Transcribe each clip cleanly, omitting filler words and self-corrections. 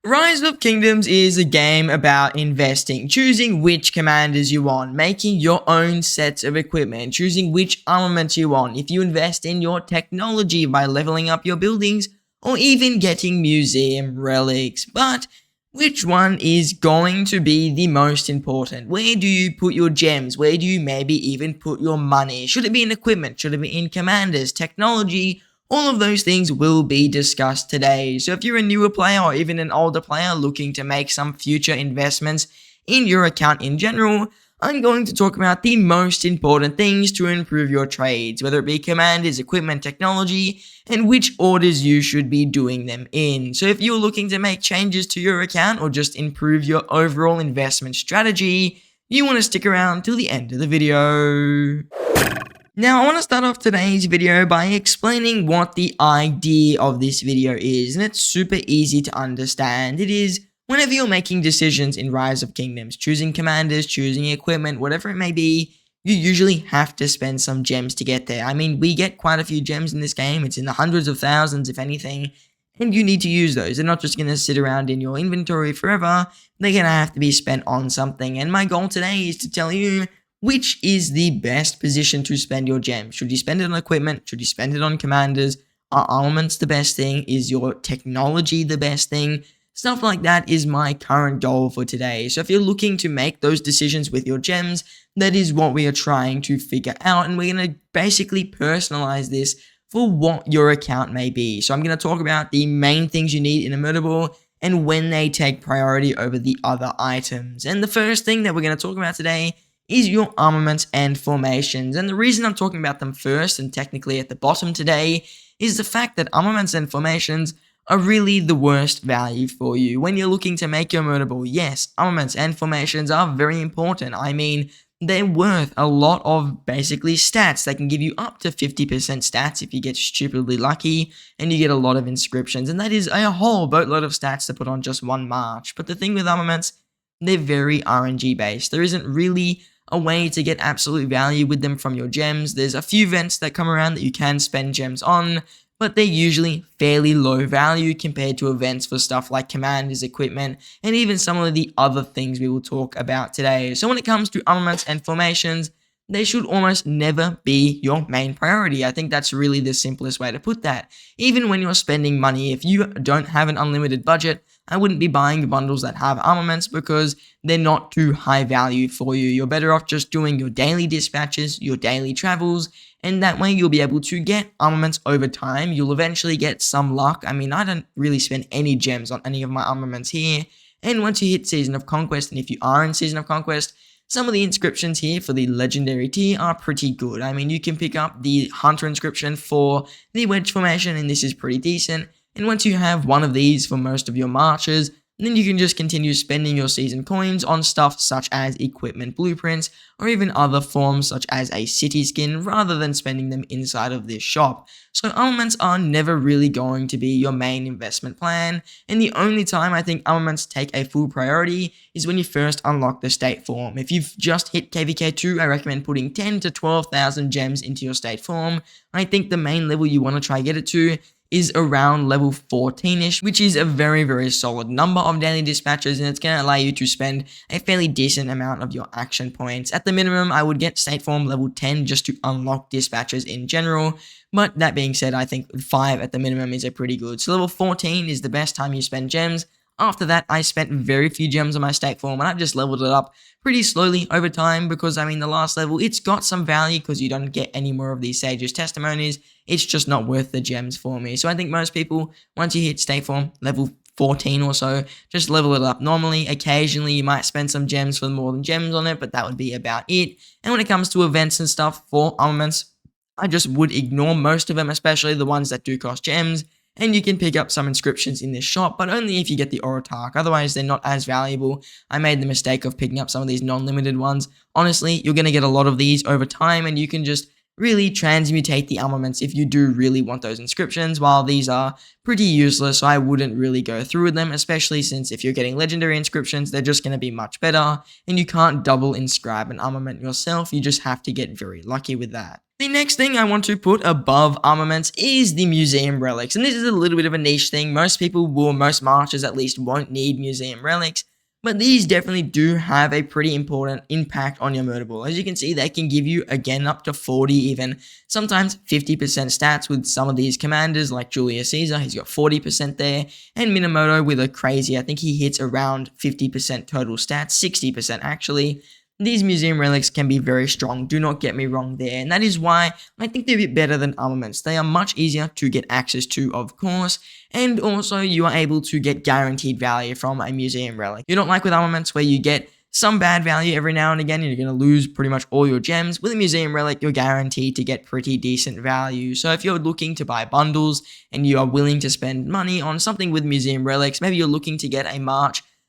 Rise of Kingdoms is a game about investing, choosing which commanders you want, making your own sets of equipment, choosing which armaments you want, if you invest in your technology by leveling up your buildings, or even getting museum relics. But which one is going to be the most important? Where do you put your gems? Where do you maybe even put your money? Should it be in equipment? Should it be in commanders, technology? All of those things will be discussed today. So if you're a newer player or even an older player looking to make some future investments in your account in general, I'm going to talk about the most important things to improve your trades, whether it be commanders, equipment, technology, and which orders you should be doing them in. So if you're looking to make changes to your account or just improve your overall investment strategy, you want to stick around till the end of the video. Now, I want to start off today's video by explaining what the idea of this video is, and it's super easy to understand. It is whenever you're making decisions in Rise of Kingdoms, choosing commanders, choosing equipment, whatever it may be, you usually have to spend some gems to get there. I mean, we get quite a few gems in this game. It's in the hundreds of thousands, if anything, and you need to use those. They're not just going to sit around in your inventory forever. They're going to have to be spent on something, and my goal today is to tell you which is the best position to spend your gems. Should you spend it on equipment? Should you spend it on commanders? Are armaments the best thing? Is your technology the best thing? Stuff like that is my current goal for today. So if you're looking to make those decisions with your gems, that is what we are trying to figure out. And we're going to basically personalize this for what your account may be. So I'm going to talk about the main things you need in Immutable and when they take priority over the other items. And the first thing that we're going to talk about today is your armaments and formations. And the reason I'm talking about them first and technically at the bottom today is the fact that armaments and formations are really the worst value for you. When you're looking to make your Immutable, yes, armaments and formations are very important. I mean, they're worth a lot of basically stats. They can give you up to 50% stats if you get stupidly lucky and you get a lot of inscriptions. And that is a whole boatload of stats to put on just one march. But the thing with armaments, they're very RNG based. There isn't really a way to get absolute value with them from your gems. There's a few events that come around that you can spend gems on, but they're usually fairly low value compared to events for stuff like commanders, equipment, and even some of the other things we will talk about today. So when it comes to armaments and formations, they should almost never be your main priority. I think that's really the simplest way to put that. Even when you're spending money, if you don't have an unlimited budget, I wouldn't be buying bundles that have armaments because they're not too high value for you. You're better off just doing your daily dispatches, your daily travels, and that way you'll be able to get armaments over time. You'll eventually get some luck. I mean, I don't really spend any gems on any of my armaments here. And once you hit Season of Conquest, and if you are in Season of Conquest, some of the inscriptions here for the legendary tier are pretty good. I mean, you can pick up the Hunter inscription for the Wedge formation, and this is pretty decent. And once you have one of these for most of your marches, then you can just continue spending your season coins on stuff such as equipment blueprints or even other forms such as a city skin rather than spending them inside of this shop. So armaments are never really going to be your main investment plan, and the only time I think armaments take a full priority is when you first unlock the state form. If you've just hit KVK2, I recommend putting 10 to 12,000 gems into your state form. I think the main level you want to try get it to is around level 14ish, which is a very, very solid number of daily dispatches, and it's going to allow you to spend a fairly decent amount of your action points. At the minimum, I would get state form level 10 just to unlock dispatches in general, but that being said, I think 5 at the minimum is a pretty good. So level 14 is the best time you spend gems. After that, I spent very few gems on my state form, and I've just leveled it up pretty slowly over time because, I mean, the last level, it's got some value because you don't get any more of these Sage's testimonies. It's just not worth the gems for me. So I think most people, once you hit state form, level 14 or so, just level it up normally. Occasionally, you might spend some gems for more than gems on it, but that would be about it. And when it comes to events and stuff for armaments, I just would ignore most of them, especially the ones that do cost gems. And you can pick up some inscriptions in this shop, but only if you get the Orotark. Otherwise, they're not as valuable. I made the mistake of picking up some of these non-limited ones. Honestly, you're going to get a lot of these over time, and you can just really transmutate the armaments if you do really want those inscriptions, while these are pretty useless, so I wouldn't really go through with them, especially since if you're getting legendary inscriptions, they're just going to be much better, and you can't double inscribe an armament yourself. You just have to get very lucky with that. The next thing I want to put above armaments is the museum relics, and this is a little bit of a niche thing. Most people will, most marchers at least, won't need museum relics, but these definitely do have a pretty important impact on your murder pool. As you can see, they can give you, again, up to 40, even sometimes 50% stats with some of these commanders, like Julius Caesar. He's got 40% there, and Minamoto with a crazy, I think he hits around 50% total stats, 60% actually. These museum relics can be very strong, do not get me wrong there, and that is why I think they're a bit better than armaments. They are much easier to get access to, of course, and also you are able to get guaranteed value from a museum relic. You don't like with armaments where you get some bad value every now and again and you're going to lose pretty much all your gems. With a museum relic, you're guaranteed to get pretty decent value. So if you're looking to buy bundles and you are willing to spend money on something with museum relics, maybe you're looking to get a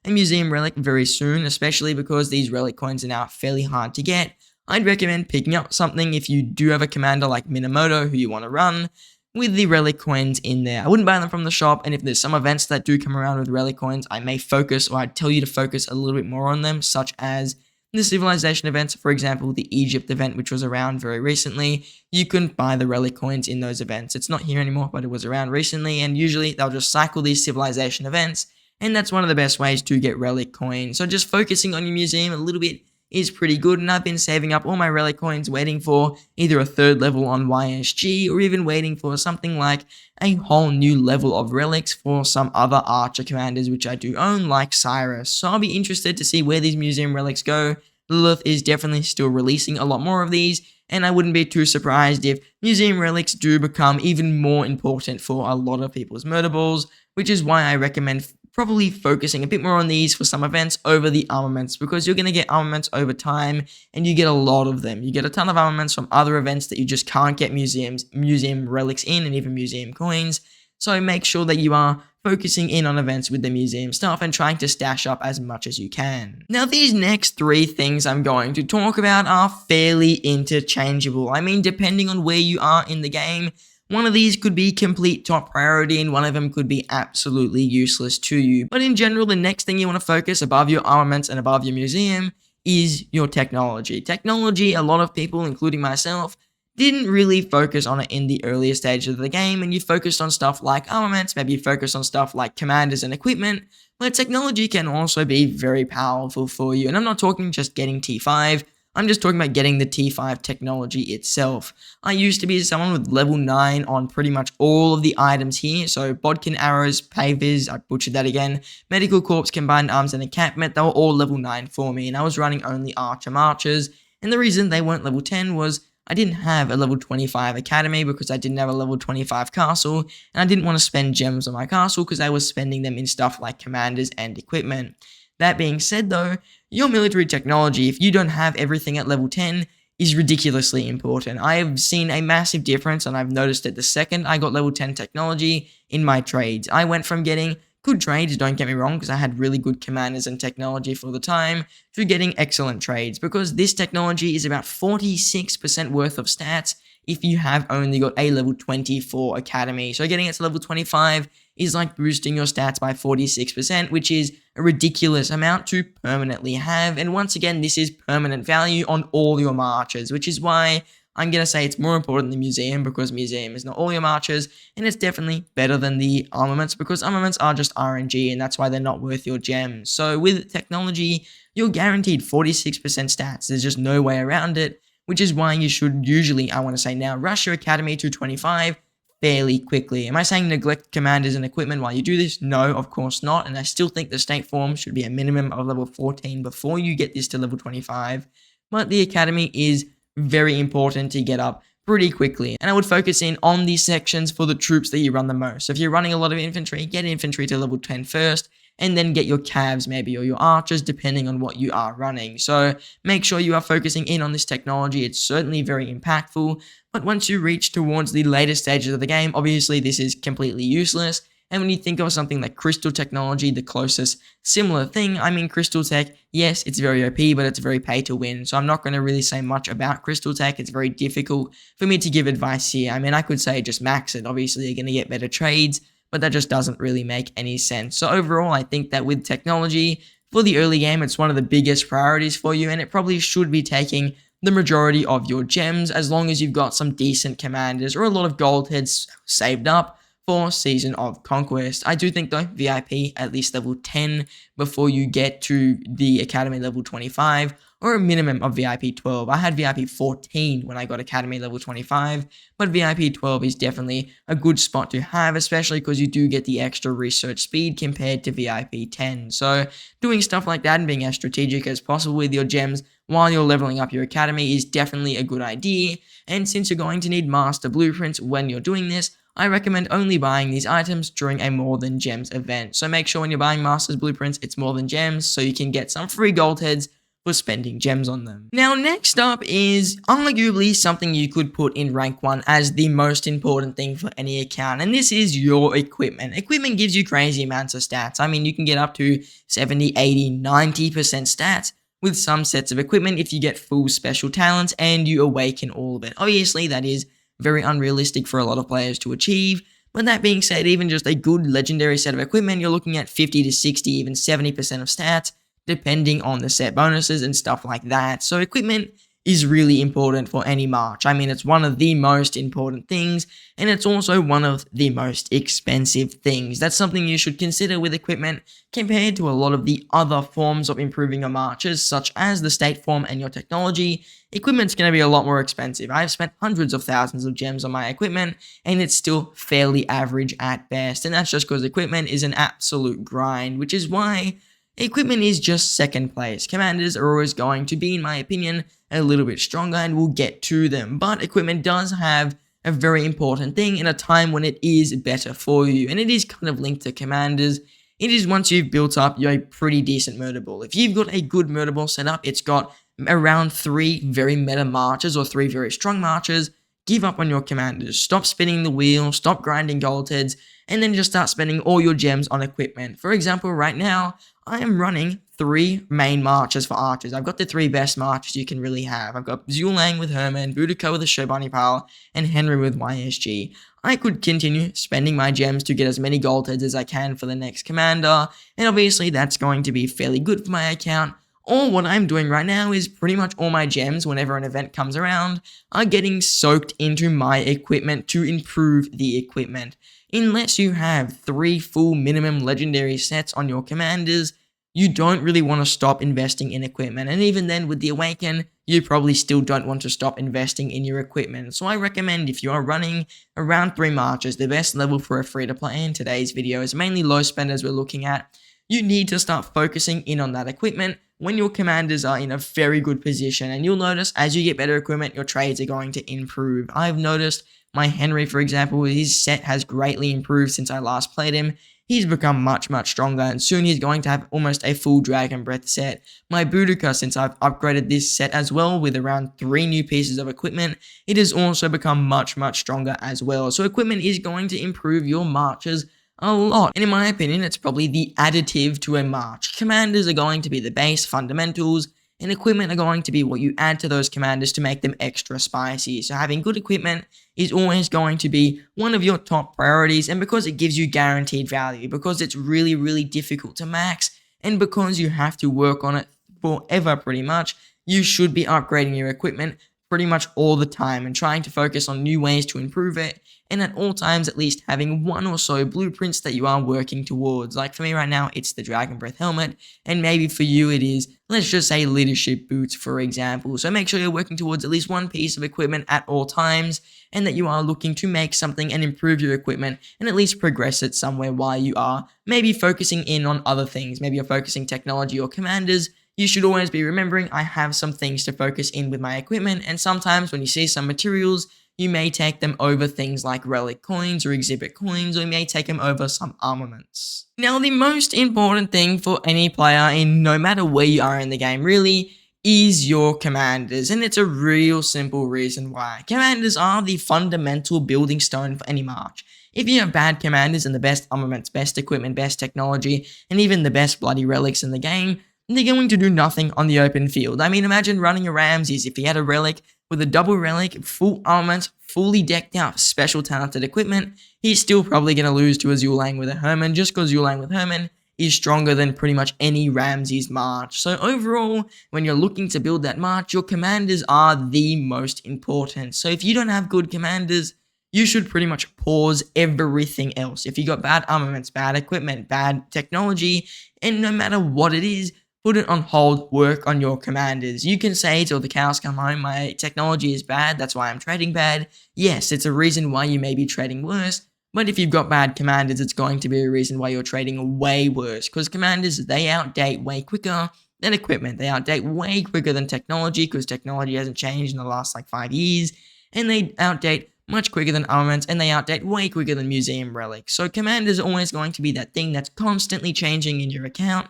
museum relic very soon, especially because these relic coins are now fairly hard to get, I'd recommend picking up something if you do have a commander like Minamoto who you want to run with the relic coins in there. I wouldn't buy them from the shop, and if there's some events that do come around with relic coins, I may focus, or I'd tell you to focus a little bit more on them, such as the civilization events. For example, the Egypt event, which was around very recently, you couldn't buy the relic coins in those events. It's not here anymore, but it was around recently, and usually they'll just cycle these civilization events, and that's one of the best ways to get relic coins. So just focusing on your museum a little bit is pretty good, and I've been saving up all my relic coins waiting for either a third level on YSG or even waiting for something like a whole new level of relics for some other archer commanders which I do own, like Cyrus. So I'll be interested to see where these museum relics go. Lilith is definitely still releasing a lot more of these, and I wouldn't be too surprised if museum relics do become even more important for a lot of people's murder balls, which is why I recommend probably focusing a bit more on these for some events over the armaments, because you're going to get armaments over time and you get a lot of them. You get a ton of armaments from other events that you just can't get museum relics in, and even museum coins. So make sure that you are focusing in on events with the museum stuff and trying to stash up as much as you can. Now, these next three things I'm going to talk about are fairly interchangeable. I mean, depending on where you are in the game, one of these could be complete top priority and one of them could be absolutely useless to you. But in general, the next thing you want to focus above your armaments and above your museum is your technology. Technology, a lot of people, including myself, didn't really focus on it in the earlier stages of the game, and you focused on stuff like armaments, maybe you focused on stuff like commanders and equipment, but technology can also be very powerful for you. And I'm not talking just getting T5, I'm just talking about getting the T5 technology itself. I used to be someone with level 9 on pretty much all of the items here, so Bodkin arrows, pavers, I butchered that again, medical corps, combined arms, and encampment, they were all level 9 for me, and I was running only archer marchers, and the reason they weren't level 10 was I didn't have a level 25 academy because I didn't have a level 25 castle, and I didn't want to spend gems on my castle because I was spending them in stuff like commanders and equipment. That being said though, your military technology, if you don't have everything at level 10, is ridiculously important. I have seen a massive difference, and I've noticed it the second I got level 10 technology in my trades. I went from getting good trades, don't get me wrong, because I had really good commanders and technology for the time, to getting excellent trades, because this technology is about 46% worth of stats if you have only got a level 24 academy. So getting it to level 25 is like boosting your stats by 46%, which is a ridiculous amount to permanently have. And once again, this is permanent value on all your marchers, which is why I'm going to say it's more important than museum, because museum is not all your marchers, and it's definitely better than the armaments, because armaments are just RNG, and that's why they're not worth your gems. So with technology, you're guaranteed 46% stats. There's just no way around it, which is why you should usually, I want to say now, rush your academy to 25 fairly quickly. Am I saying neglect commanders and equipment while you do this? No, of course not, and I still think the state form should be a minimum of level 14 before you get this to level 25, but the academy is very important to get up pretty quickly, and I would focus in on these sections for the troops that you run the most. So if you're running a lot of infantry, get infantry to level 10 first, and then get your calves maybe, or your archers, depending on what you are running. So make sure you are focusing in on this technology. It's certainly very impactful, but once you reach towards the later stages of the game, obviously this is completely useless. And when you think of something like crystal technology, the closest similar thing, I mean, crystal tech, yes, it's very OP, but it's very pay to win. So I'm not going to really say much about crystal tech. It's very difficult for me to give advice here. I mean, I could say just max it. Obviously, you're going to get better trades, but that just doesn't really make any sense. So overall, I think that with technology, for the early game, it's one of the biggest priorities for you, and it probably should be taking the majority of your gems as long as you've got some decent commanders or a lot of gold heads saved up for Season of Conquest. I do think though, VIP at least level 10 before you get to the Academy level 25, or a minimum of VIP 12. I had VIP 14 when I got Academy level 25, but VIP 12 is definitely a good spot to have, especially because you do get the extra research speed compared to VIP 10. So doing stuff like that and being as strategic as possible with your gems while you're leveling up your academy is definitely a good idea. And since you're going to need master blueprints when you're doing this, I recommend only buying these items during a More Than Gems event. So make sure when you're buying Masters Blueprints, it's More Than Gems, so you can get some free gold heads for spending gems on them. Now, next up is arguably something you could put in rank 1 as the most important thing for any account, and this is your equipment. Equipment gives you crazy amounts of stats. I mean, you can get up to 70, 80, 90% stats with some sets of equipment if you get full special talents and you awaken all of it. Obviously, that is very unrealistic for a lot of players to achieve, but that being said, even just a good legendary set of equipment, you're looking at 50 to 60, even 70% of stats, depending on the set bonuses and stuff like that. So equipment is really important for any march. I mean, it's one of the most important things, and it's also one of the most expensive things. That's something you should consider with equipment compared to a lot of the other forms of improving your marches, such as the state form and your technology. Equipment's going to be a lot more expensive. I've spent hundreds of thousands of gems on my equipment, and it's still fairly average at best, and that's just because equipment is an absolute grind, which is why equipment is just second place. Commanders are always going to be, in my opinion, a little bit stronger, and we'll get to them. But equipment does have a very important thing in a time when it is better for you, and it is kind of linked to commanders. It is once you've built up your pretty decent murder ball. If you've got a good murder ball set up, it's got around 3 very meta marches or 3 very strong marches. Give up on your commanders. Stop spinning the wheel, stop grinding gold heads, and then just start spending all your gems on equipment. For example, right now, I am running 3 main marches for archers. I've got the 3 best marches you can really have. I've got Zulang with Herman, Boudica with a Shobani Pal, and Henry with YSG. I could continue spending my gems to get as many gold heads as I can for the next commander, and obviously that's going to be fairly good for my account. Or what I'm doing right now is pretty much all my gems, whenever an event comes around, are getting soaked into my equipment to improve the equipment. Unless you have 3 full minimum legendary sets on your commanders, you don't really want to stop investing in equipment. And even then, with the Awaken, you probably still don't want to stop investing in your equipment. So I recommend, if you are running around 3 marches, the best level for a free-to-play in today's video is mainly low spenders we're looking at, you need to start focusing in on that equipment when your commanders are in a very good position. And you'll notice as you get better equipment, your trades are going to improve. I've noticed my Henry, for example, his set has greatly improved since I last played him. He's become much, much stronger, and soon he's going to have almost a full Dragon Breath set. My Boudica, since I've upgraded this set as well with around 3 new pieces of equipment, it has also become much, much stronger as well. So equipment is going to improve your marches a lot, and in my opinion, it's probably the additive to a march. Commanders are going to be the base fundamentals, and equipment are going to be what you add to those commanders to make them extra spicy. So having good equipment is always going to be one of your top priorities, and because it gives you guaranteed value, because it's really, really difficult to max, and because you have to work on it forever pretty much, you should be upgrading your equipment pretty much all the time and trying to focus on new ways to improve it, and at all times at least having 1 or so blueprints that you are working towards. Like for me right now, it's the Dragon Breath helmet, and maybe for you it is, let's just say, leadership boots, for example. So make sure you're working towards at least 1 piece of equipment at all times, and that you are looking to make something and improve your equipment and at least progress it somewhere while you are maybe focusing in on other things. Maybe you're focusing technology or commanders. You should always be remembering, I have some things to focus in with my equipment, and sometimes when you see some materials, you may take them over things like relic coins or exhibit coins, or you may take them over some armaments. Now, the most important thing for any player, in no matter where you are in the game really, is your commanders, and it's a real simple reason why. Commanders are the fundamental building stone for any march. If you have bad commanders and the best armaments, best equipment, best technology, and even the best bloody relics in the game, they're going to do nothing on the open field. I mean, imagine running a Ramses if he had a relic with a double relic, full armaments, fully decked out, special talented equipment. He's still probably going to lose to a Zulang with a Herman, just because Zulang with Herman is stronger than pretty much any Ramses march. So overall, when you're looking to build that march, your commanders are the most important. So if you don't have good commanders, you should pretty much pause everything else. If you got bad armaments, bad equipment, bad technology, and no matter what it is, put it on hold, work on your commanders. You can say till the cows come home, my technology is bad, that's why I'm trading bad. Yes, it's a reason why you may be trading worse, but if you've got bad commanders, it's going to be a reason why you're trading way worse, because commanders, they outdate way quicker than equipment. They outdate way quicker than technology, because technology hasn't changed in the last 5 years, and they outdate much quicker than armaments, and they outdate way quicker than museum relics. So commanders are always going to be that thing that's constantly changing in your account,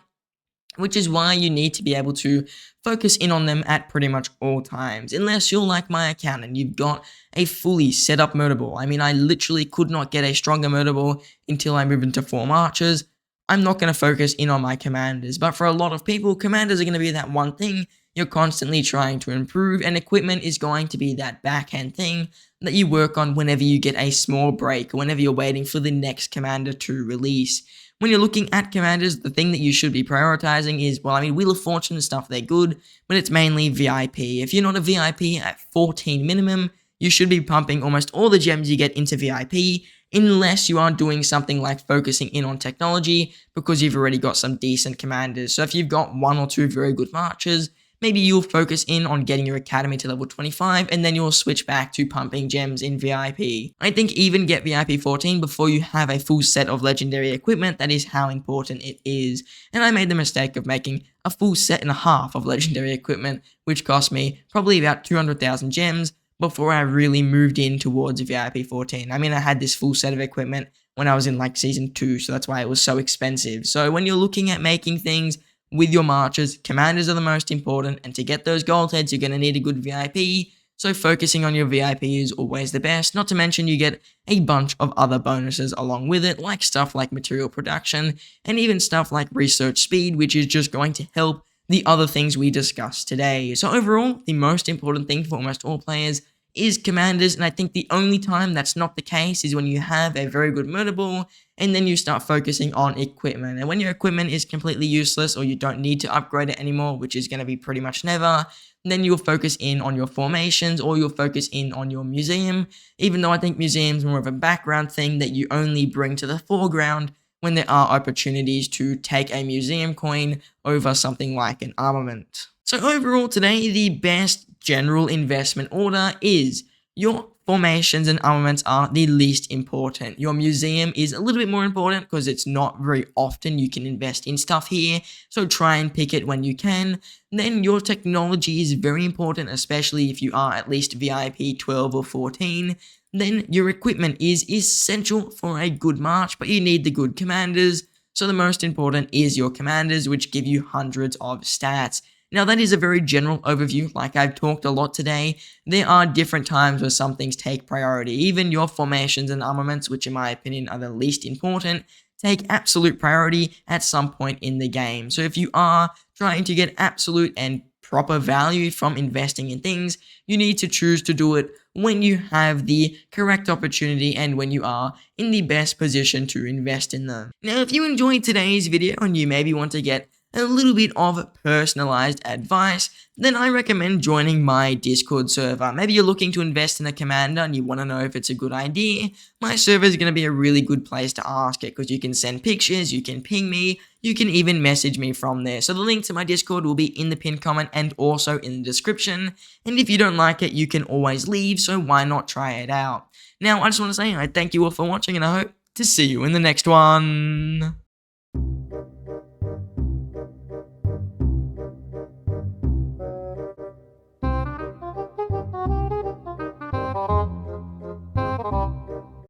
which is why you need to be able to focus in on them at pretty much all times. Unless you're like my account and you've got a fully set up murderable. I mean, I literally could not get a stronger murderable until I moved into 4 marches. I'm not going to focus in on my commanders, but for a lot of people, commanders are going to be that one thing you're constantly trying to improve, and equipment is going to be that backhand thing that you work on whenever you get a small break, or whenever you're waiting for the next commander to release. When you're looking at commanders, the thing that you should be prioritizing is, well, I mean, Wheel of Fortune and stuff, they're good, but it's mainly VIP. If you're not a VIP at 14 minimum, you should be pumping almost all the gems you get into VIP, unless you are doing something like focusing in on technology, because you've already got some decent commanders. So if you've got 1 or 2 very good marches, maybe you'll focus in on getting your academy to level 25, and then you'll switch back to pumping gems in VIP. I think even get VIP 14 before you have a full set of legendary equipment. That is how important it is. And I made the mistake of making a full set and a half of legendary equipment, which cost me probably about 200,000 gems before I really moved in towards VIP 14. I mean, I had this full set of equipment when I was in Season 2, so that's why it was so expensive. So when you're looking at making things with your marches, commanders are the most important, and to get those gold heads, you're going to need a good VIP, so focusing on your VIP is always the best, not to mention you get a bunch of other bonuses along with it, like stuff like material production, and even stuff like research speed, which is just going to help the other things we discussed today. So overall, the most important thing for almost all players is commanders, and I think the only time that's not the case is when you have a very good murderable, and then you start focusing on equipment. And when your equipment is completely useless, or you don't need to upgrade it anymore, which is going to be pretty much never, then you'll focus in on your formations, or you'll focus in on your museum, even though I think museum's more of a background thing that you only bring to the foreground when there are opportunities to take a museum coin over something like an armament. So overall today, the best general investment order is your formations and armaments are the least important. Your museum is a little bit more important because it's not very often you can invest in stuff here, so try and pick it when you can. Then your technology is very important, especially if you are at least VIP 12 or 14. Then your equipment is essential for a good march, but you need the good commanders. So the most important is your commanders, which give you hundreds of stats. Now that is a very general overview, like I've talked a lot today. There are different times where some things take priority. Even your formations and armaments, which in my opinion are the least important, take absolute priority at some point in the game. So if you are trying to get absolute and proper value from investing in things, you need to choose to do it when you have the correct opportunity and when you are in the best position to invest in them. Now, if you enjoyed today's video and you maybe want to get a little bit of personalized advice, then I recommend joining my Discord server. Maybe you're looking to invest in a commander and you want to know if it's a good idea. My server is going to be a really good place to ask it because you can send pictures, you can ping me, you can even message me from there. So the link to my Discord will be in the pinned comment and also in the description. And if you don't like it, you can always leave, so why not try it out? Now, I just want to say I thank you all for watching and I hope to see you in the next one.